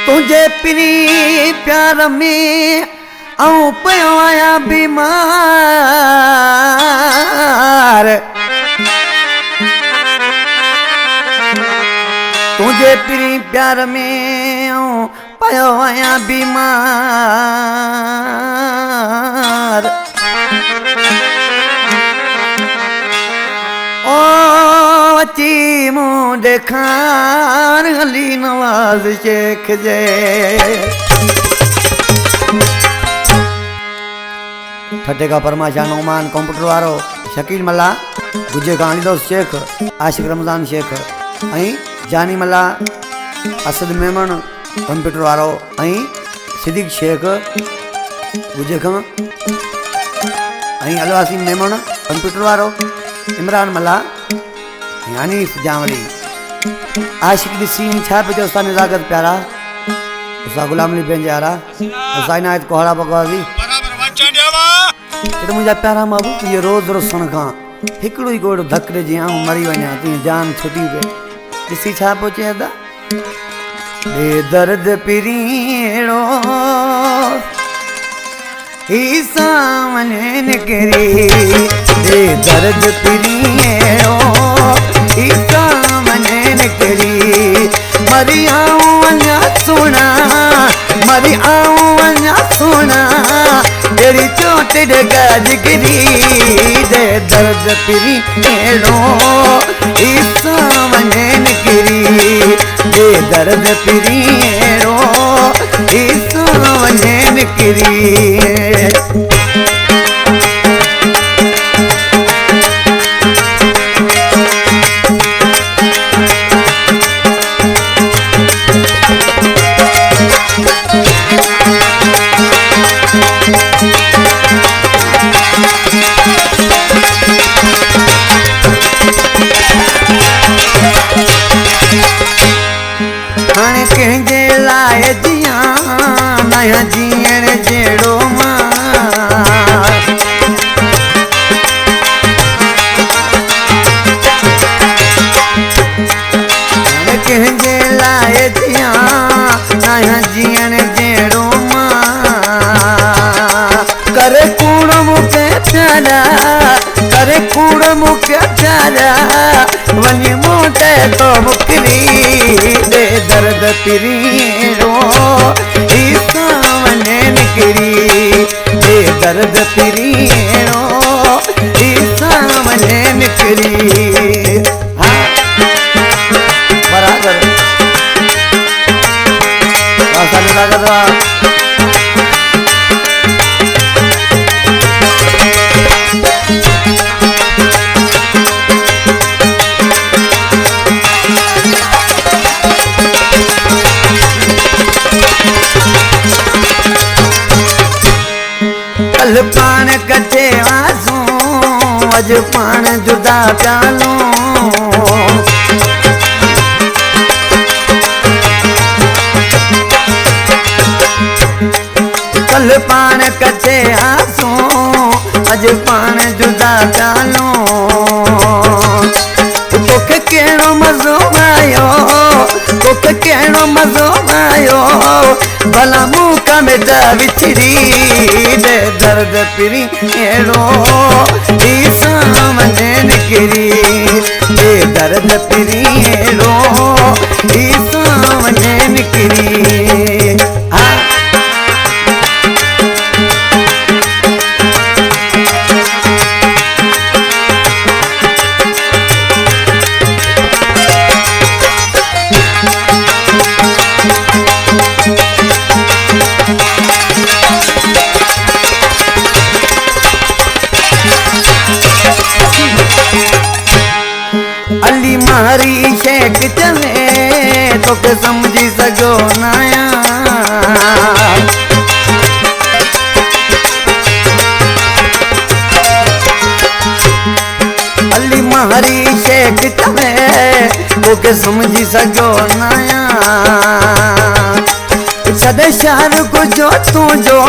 तुझे पिरी प्यार में आऊं पयो आया बीमार। तुझे पिरी प्यार में आऊं पयो आया बीमार। ओ अची मूं ॾेखार अली नवाज़ शेख जे। ठटे का परमाशा नौमान कंप्यूटर वारो शकील मल्ला, गुजे का अलीदोस शेख, आशिक रमज़ान शेख ऐं जानी मल्ला, असद मेमन कंप्यूटर वारो ऐं सिद्दीक शेख गुजे खां ऐं अलवासी मेमन कंप्यूटर वारो, इमरान मल्ला, हनीफ जामली। आशिक ॾिसी छा पियो चओ असां निज़ागत प्यारा, असां गुलाम अली पंहिंजे यारा, असां इनायत कोहड़ा बकवासी तो मुझा प्यारा महबूब तुझे रोज़ रुसण खां हिकिड़ो ई कोड़ो धक ॾिजी आऊं मरी वञा, तुंहिंजी जान छुटी पे ॾिसी छा पियो चए त बेदर्द पिरीड़ो ही सामने निकरी, बेदर्द पिरीड़ो ही सामने निकरी। मरी आऊं वञा सुना, मरी आऊं वञा सुना, तेरी चोट गजगिरी दे दर्द पिरी एड़ो इस सामने निकरी, दे दर्द पिरी एड़ो इस सामने निकरी। हाणे कंहिंजे लाइ जियां नया जीअण जहिड़ो मां, हाणे कंहिंजे लाइ जियां नया जीअण जहिड़ो मां। करे कूड़ मूंखे प्यारा, करे कूड़ मूंखे प्यारा, वञी मोटे तो मुकरी दे दर्द पिरीड़ो ही सामने निकरी, दे दर्द पिरीड़ो ही सामने निकरी। हाँ बराबर कल पान कटे आसूं अज पान जुदा चालूं, कल पान कटे आसूं अज पान जुदा चालूं। तोखे कहिड़ो मज़ो आयो, तोखे कहिड़ो मज़ो आयो, भला मूंखां में त विछड़ी दे दर्द पिरी अहिड़ो ही सामने निकरी, दे दर्द पिरी अहिड़ो ही सामने निकरी। अली मारी शेख चले तोखे समझी सघो नाया, अली मारी शेख चले तोखे समझी सघो नाया। शहर गुजो तुझो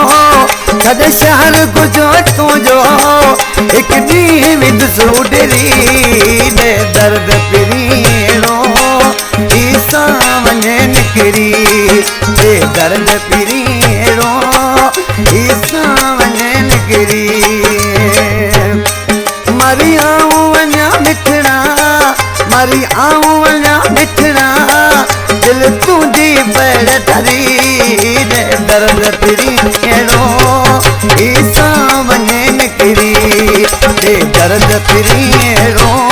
सॼे शहर गुजो तुझो एक ॾींहुं विधसि उॾरी दे दर्द पिरीणो ईसा वञे निकिरी दे दर्द पिरीणो ईसा वञे निकिरी मरी आऊं वञा मिठड़ा मरी आऊं वञा मिठड़ा दिल तुंहिंजी बेड़ धरी दे दर्द पिरीणो ईसा वञे निकिरी दे दर्द पिरीणो